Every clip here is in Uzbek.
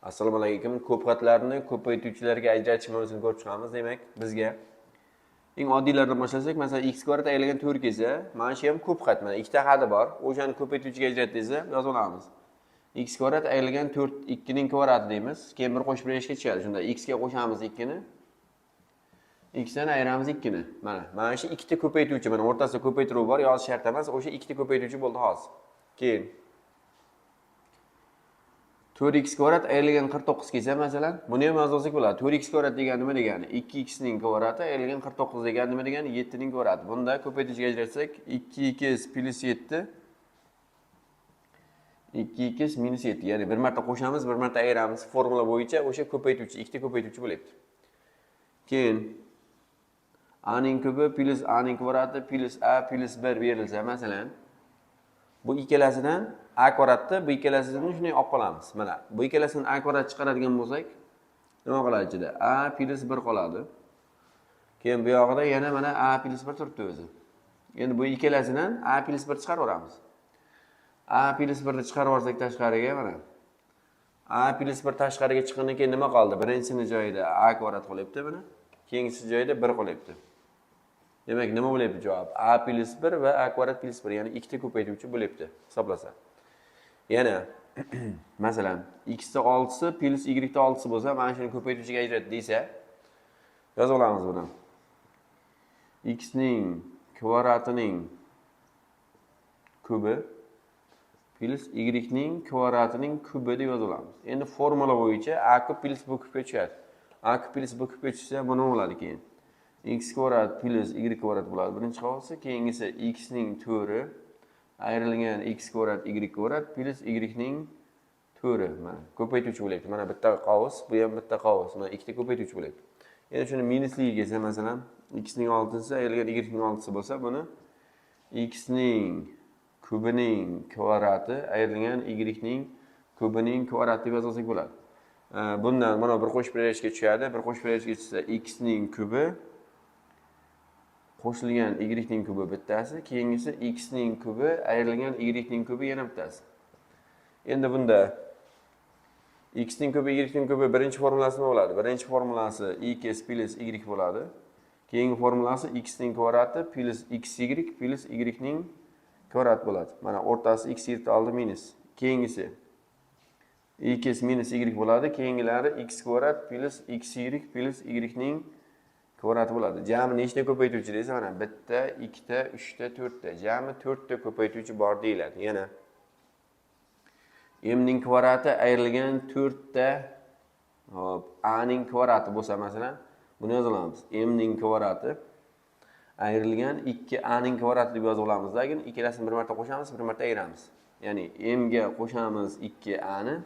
Assalomu alaykum. Ko'pxatlarni ko'paytuvchilarga ajratish mavzusini ko'rib chiqamiz. Demak, bizga eng oddiylardan boshlasak, masalan, x kvadrat aylangan 4 kelsa, mana shu ham ko'pxat. Mana ikkita xati bor. O'shani ko'paytuvchiga ajrat desa, yozib olamiz. X kvadrat aylangan 4 2 ning kvadrati deymiz. Keyin bir qo'shib berishga chiqadi. Shunda x ga qo'shamiz 2 ni. X dan ayiramiz 2 ni. Mana shu ikkita ko'paytuvchi, mana o'rtasida ko'paytiruv bor, yozish shart emas. O'sha ikkita ko'paytuvchi bo'ldi hozir. Keyin 4x kvadrat ayrilgan 49 kelsa masalan, buni ham yozsak bo'ladi. 4x kvadrat degani nima degani? 2x ning kvadrati ayrilgan 49 degani nima degani? 7 ning kvadrati. Bunda ko'paytuvchiga ajratsak 2x plus 7 2x minus 7. Ya'ni bir marta qo'shamiz, bir marta ayiramiz. Formula bo'yicha o'sha ko'paytuvchi, ikkita ko'paytuvchi bo'lyapti. Keyin a ning kubi plus a ning kvadrati plus a plus 1 berilsa masalan, bu ikkalasidan a kvadratni bu ikkalasidan shunday olib qolamiz. Mana bu ikkalasidan a kvadrat chiqaradigan bo'lsak, nima qoladi ichida? A plus 1 qoladi. Keyin bu yog'ida yana mana a plus 1 turibdi o'zi. Endi bu ikkalasidan a plus 1 chiqarib olamiz. A plus 1 ni chiqarib olsak tashqariga mana. A plus 1 tashqariga chiqqandan keyin nima qoldi? Birinchisini joyida a kvadrat qolyapti mana. Keyingisi joyida 1 qolyapti. Demak, nima bo'lyapti javob? A plus 1 va a kvadrat plus 1, ya'ni ikkita ko'paytuvchi bo'lyapti hisoblasa. Yana masalan, x da 6 plus y da 6 bo'lsa, mana shuni ko'paytuvchiga ajrat desa, yozib olamiz buni. X ning kvadratining kubi plus y ning kvadratining kubi deb yozib olamiz. Endi formula bo'yicha a kub plus b kubga tushadi. A kub plus b kubga tushsa, bu nima bo'ladi keyin? X kvadrat plus y kvadrat bo'ladi. Birinchi qolsa, keyingisi x ning to'ri ayrilgan x kvadrat y kvadrat plus y ning to'ri. Mana ko'paytuvchi bo'lyapti. Mana bitta qavs, bu ham bitta qavs. Mana ikkita ko'paytuvchi bo'lyapti. Endi shuni minusliga kelsa, masalan, x ning 6si ayrilgan y ning 6si bo'lsa, buni x ning kubining kvadrati ayrilgan y ning kubining kvadrati deb yozsak bo'ladi. Bundan mana bir qo'shib berishga tushadi. Bir qo'shib berishga tushsa x ning kubi qo'shilgan y ning kubi bittasi, keyingisi x ning kubi ayrilgan y ning kubi yana bittasi. Endi bunda x ning kubi y ning kubi birinchi formulasi nima bo'ladi? Birinchi formulasi x plus y bo'ladi. Keyingi formulasi x ning kvadrati plus xy plus y ning kvadrat bo'ladi. Mana o'rtasi x yirtdi oldi minus. Keyingisi x minus y bo'ladi. Keyingilari x kvadrat plus xy plus y ning kvadrat bo'ladi. Jami nechta ko'paytuvchi desa, mana bitta, ikkita, uchta, to'rtta. Jami 4 ta ko'paytuvchi bor deyiladi. Yana m ning kvadrati ayrilgan 4 ta a ning kvadrati bo'lsa, masalan, buni yozamiz. M ning kvadrati ayrilgan 2 a ning kvadrati deb yozib olamiz. Lekin ikkalasini bir marta qo'shamiz, bir marta ayiramiz. Ya'ni m ga qo'shamiz 2 a ni,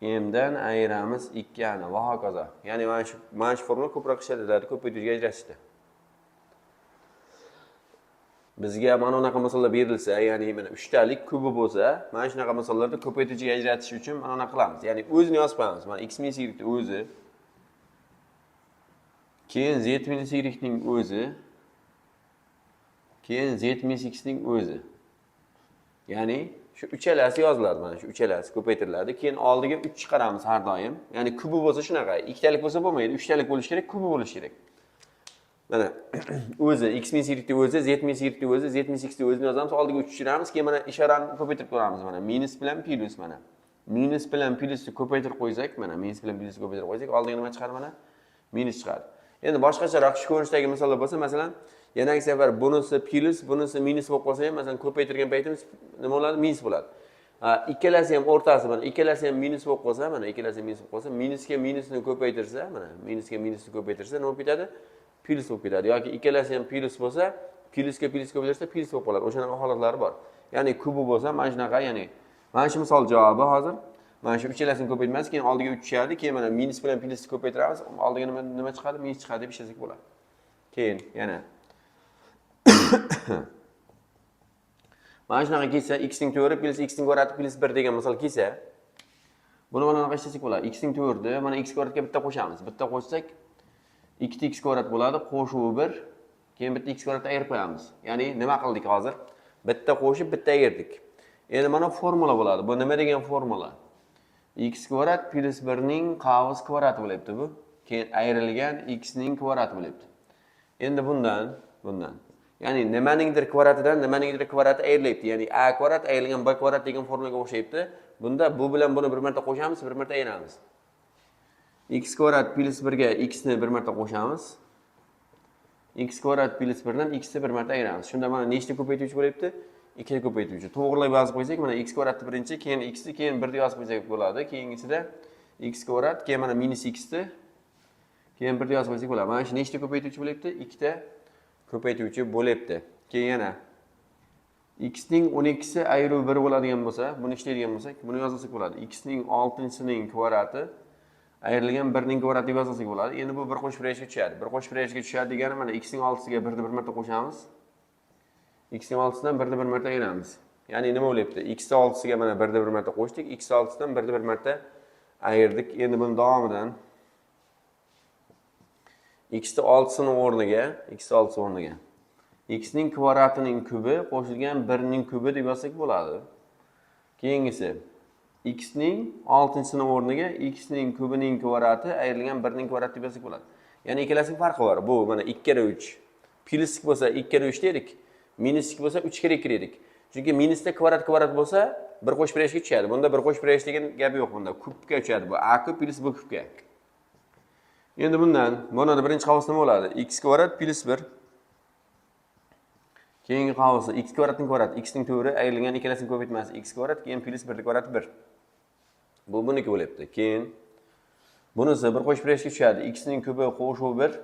m dan ayiramiz 2 a ni va hokazo. Ya'ni mana shu formula ko'proq ishlatiladi ko'paytuvchiga ajratishda. Bizga mana bunaqa misollar berilsa, ya'ni mana 3 talik kubi bo'lsa, mana shunaqa misollarda ko'paytuvchiga ajratish uchun mana bunaqa qilamiz. Ya'ni o'zini yozib qo'yamiz. Mana x minus y o'zi, keyin z minus y ning o'zi, keyin z minus x ning o'zi. Ya'ni shu uchalasi yoziladi, mana shu uchalasi ko'paytiriladi. Keyin oldiga 3 chiqaramiz har doim. Ya'ni kubi bo'lsa shunaqa, ikkitalik bo'lsa bo'lmaydi, 3 talik bo'lishi kerak, kubi bo'lishi kerak. Mana o'zi x minus y o'zi, z minus y o'zi, z minus x o'zini yozamiz, oldiga 3 chiqaramiz, keyin mana ishorani ko'paytirib ko'ramiz mana. Minus bilan plus mana. Minus bilan plusni ko'paytirib qo'ysak, mana minus bilan plusni ko'paytirib qo'ysak, oldiga nima chiqadi mana? Minus chiqadi. Endi boshqacharoq shu ko'rinishdagi misollar bo'lsa, masalan, yana bir safar bunisi plus, bunisi minus bo'lib qolsa ham, masalan, ko'paytirgan paytimiz nima bo'ladi? Minus bo'ladi. Ikkalasi ham o'rtasi mana, ikkalasi ham minus bo'lib qolsa, mana ikkalasi ham minus bo'lib qolsa, minusga minusni ko'paytirsa, mana minusga minusni ko'paytirsa nima bo'lib ketadi? Plus bo'lib ketadi. Yoki ikkalasi ham plus bo'lsa, plusga plus ko'paytirsa plus bo'lib qoladi. O'shanaqa holatlari bor. Ya'ni kubi bo'lsa, mana shunaqa, ya'ni mana shu misol javobi hozir mana shu uchalasini ko'paytmaymiz, keyin oldiga 3 tushadi, keyin mana minus bilan plusni ko'paytiramiz, oldiga nima chiqadi? Minus chiqadi deb ishlasak bo'ladi. Keyin yana mana shunaqa kelsa, x ning to'ri plus x ning kvadrati plus 1 degan misol kelsa, buni mana bunaqa ishlasak bo'ladi. X ning to'rni mana x kvadratga bitta qo'shamiz. Bitta qo'shsak 2x kvadrat bo'ladi, qo'shuvi 1, keyin bitta x kvadratni ayirib qo'yamiz. Ya'ni nima qildik hozir? Bitta qo'shib, bitta ayirdik. Endi mana formula bo'ladi. Bu nima degan formula? x kvadrat plus 1 ning qavs kvadrati bo'lyapti bu. Keyin ayrilgan x ning kvadrati bo'lyapti. Endi bundan ya'ni nimaningdir kvadratidan nimaningdir kvadrati ayrilyapti. Ya'ni a kvadrat ayrilgan b kvadrat degan formulaga o'xshayapti. Bunda bu bilan buni bir marta qo'shamiz, bir marta ayiramiz. X kvadrat plus 1 ga x ni bir marta qo'shamiz. X kvadrat plus 1 dan x ni bir marta ayiramiz. Shunda mana nechta ko'paytiruvchi bo'lyapti? 2 ko'paytiruvchi. To'g'rilab yozib qo'ysak, mana x kvadratni birinchi, keyin x ni, keyin 1 deb yozib qo'ysak bo'ladi. Keyingisida x kvadrat, keyin mana minus x ni, keyin 1 deb yozib qo'ysak bo'ladi. Mana shu nechta ko'paytiruvchi bo'lyapti? 2 ta ko'paytiruvchi bo'lyapti. Keyin yana x ning 12si ayruv 1 bo'ladigan bo'lsa, buni ishlaydigan bo'lsak, buni yozsak bo'ladi. X ning 6-sining kvadrati ayrilgan 1 ning kvadrati deb yozsak bo'ladi. Endi bu bir qo'shib rashga tushadi. Bir qo'shib rashga tushadi degani mana x ning 6siga 1 ni bir marta qo'shamiz. X ning 6sidan 1 ni bir marta ayiramiz. Ya'ni nima bo'lyapti? X ning 6siga mana 1 ni bir marta qo'shdik, x ning 6sidan 1 ni bir marta ayirdik. Endi buni davomidan x ning 6sining o'rniga, x ning kvadratining kubi qo'shilgan 1 ning kubi deb yozsak bo'ladi. Keyingisi x ning 6-sining o'rniga x ning kubining kvadrati ayrilgan 1 ning kvadrati deb yozsak bo'ladi. Ya'ni ikkalasining farqi bor. Bu mana 2 kere 3. Plyuslik bo'lsa 2 kere 3 dedik. Minuslik bo'lsa 3 kere 2 dedik. Chunki minusda kvadrat bo'lsa bir qo'shib rashga tushadi. Bunda bir qo'shib rash degan gap yo'q bunda. Kubga tushadi bu. A kub plus b kubga. Endi bundan mana birinchi qavs nima bo'ladi? X kvadrat plus 1. Keyingi qavsi x kvadratning kvadrati, x ning to'g'ri ayrilgan ikkalasining ko'paytmasi x kvadrat, keyin plus 1 kvadrat 1. Bu buniki bo'lyapti. Keyin bunisi bir qo'shib rashga tushadi. X ning kubi qo'shuv 1,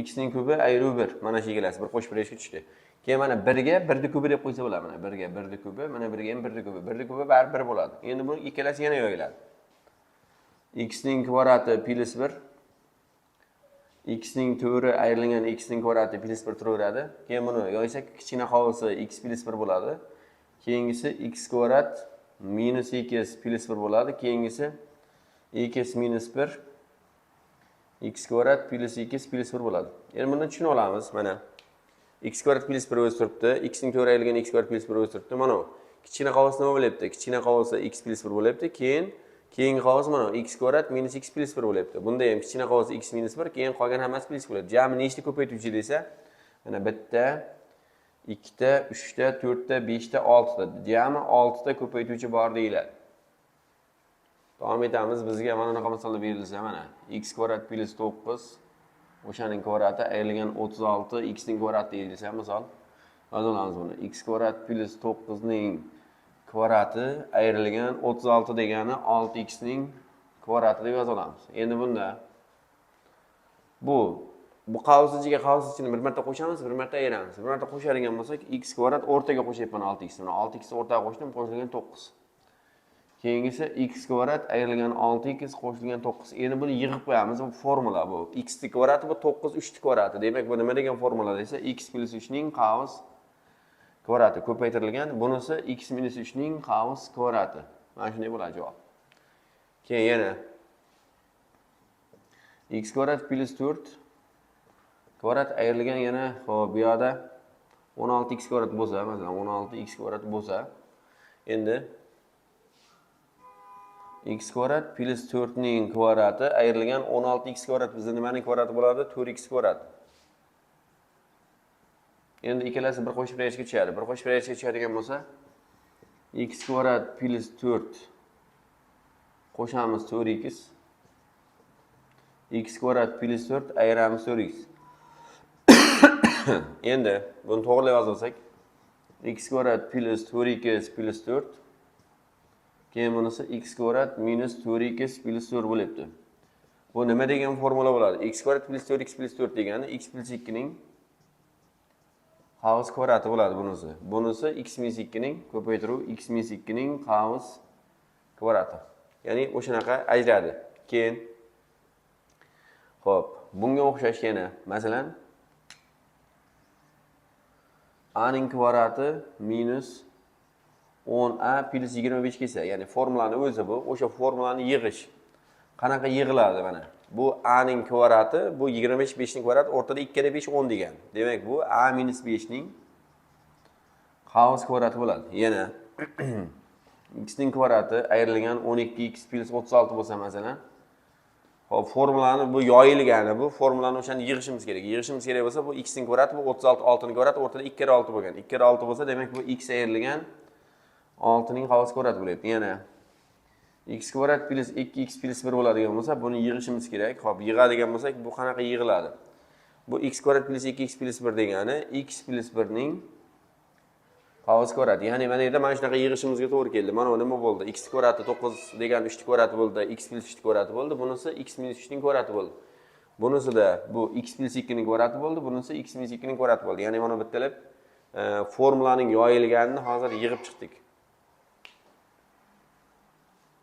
x ning kubi ayruv 1. Mana shu ikkalasi bir qo'shib rashga tushdi. Keyin mana 1 ga 1 ni kubi deb qo'ysa bo'ladi. Mana 1 ga 1 ni kubi, mana 1 ga ham 1 ni kubi. 1 ni kubi baribir 1 bo'ladi. Endi bu ikkalasi yana yo'yiladi. X ning kvadrati plus 1, x ning to'g'ri ayrilgan x ning kvadrati plus 1 turaveradi. Keyin buni yoysak kichkina qavsi x plus 1 bo'ladi. Keyingisi x kvadrat minus 2 plus 1 bo'ladi. Keyingisi 2 minus 1 x kvadrat plus 2 plus 1 bo'ladi. Endi buni tushunib olamiz. Mana x kvadrat plus 1 o'z turibdi. X ning to'g'ri ayrilgan x kvadrat plus 1 o'z turibdi. Mana kichkina qavs nima bo'lyapti? Kichkina qavsi x plus 1 bo'lyapti. Keyingi qavs mana x kvadrat minus x plus 1 bo'lyapti. Bunda ham kichkina qavs x minus 1, keyin qolgan hammasi plus bo'ladi. Jami nechta ko'paytiruvchi desa, mana bitta, 2 ta, 3 ta, 4 ta, 5 ta, 6 ta. Jami 6 ta ko'paytiruvchi bor deyiladi. Davom etamiz. Bizga mana bunaqa misollar berilsa, mana x kvadrat plus 9, o'shaning kvadrati ayrilgan 36, x ning kvadrati deyilsa, misol yozamiz buni. X kvadrat plus 9 ning kvadrati ayrilgan 36 degani 6x ning kvadrati deb yoza olamiz. Endi bunda bu qavs ichiga qavs ichini bir marta qo'shamiz, bir marta ayiramiz. Bir marta qo'shadigan bo'lsak, x kvadrat o'rtaga qo'shyapman 6x ni. 6x ni o'rtaga qo'shdim, qo'shilgan 9. Keyingisi x kvadrat ayrilgan 6x qo'shilgan 9. Endi buni yig'ib qo'yamiz. Bu formula bu. X ni kvadrati bu 9 3 ni kvadrati. Demak, bu nima degan formula desa, x plus 3 ning qavs kvadrati ko'paytirilgan. Bunisi x minus 3 ning qavs kvadrati. Mana shunday bo'ladi javob. Keyin yana x kvadrat plus 4 kvadrat ayrilgan yana, xo'p, bu yoqda 16x kvadrat bo'lsa, masalan 16x kvadrat bo'lsa, endi x kvadrat plus 4 ning kvadrati ayrilgan 16x kvadrat bizda nimaning kvadrati bo'ladi? 4x kvadrat. Endi ikkalasi bir qo'shib rashga tushadi. Bir qo'shib rashga tushadigan bo'lsa, x kvadrat plus 4 qo'shamiz 4x. X kvadrat plus 4 ayiramiz 4x. Endi buni to'g'rilab yozsak, x kvadrat plus 4x plus 4. Keyin bunisi x kvadrat minus 4x plus 4 bo'lyapti. Bu nima degan formula bo'ladi? X kvadrat plus 4x plus 4 degani x plus 2 ning qavs kvadrati bo'ladi bunisi. Bunisi x minus 2 ning ko'paytiruv x minus 2 ning qavs kvadrati. Ya'ni o'shanaqa ajradi. Keyin xo'p, bunga o'xshash yana, masalan, a ning kvadrati minus 10a plus 25 kelsa, ya'ni formulani o'zi bu, o'sha formulani yig'ish. Qanaqa yig'iladi mana? Bu a ning kvadrati, bu 25 5 ning kvadrati, o'rtada 2 kere 5 10 degan. Demak, bu a minus 5 ning qavs kvadrati bo'ladi. Yana x ning kvadrati ayrilgan 12x plus 36 bo'lsa masalan. Hop, formulani bu yoyilgani, bu formulani o'shani yig'ishimiz kerak. Yig'ishimiz kerak bo'lsa, bu x ning kvadrati, bu 36, 6 ning kvadrati, o'rtada 2 kere 6 bo'lgan. 2 kere 6 bo'lsa, demak bu x ayrilgan 6 ning xavos kvadrati bo'lyapti. Yana x kvadrat plus 2x plus 1 bo'ladigan bo'lsa, buni yig'ishimiz kerak. Hop, yig'adigan bo'lsak, bu qanaqa yig'iladi? Bu x kvadrat plus 2x plus 1 degani x plus 1 ning xavos kvadrati. Ya'ni mana yerda mana shunaqa yig'ishimizga to'g'ri keldi. Mana nima bo'ldi? X kvadrati 9 degan 3 kvadrati bo'ldi, x plus 3 kvadrati bo'ldi. Bunisi x minus 3 ning kvadrati bo'ldi. Bunisida bu x plus 2 ning kvadrati bo'ldi, bunisi x minus 2 ning kvadrati bo'ldi. Ya'ni mana bittalab formulaning yoyilganini hozir yig'ib chiqdik.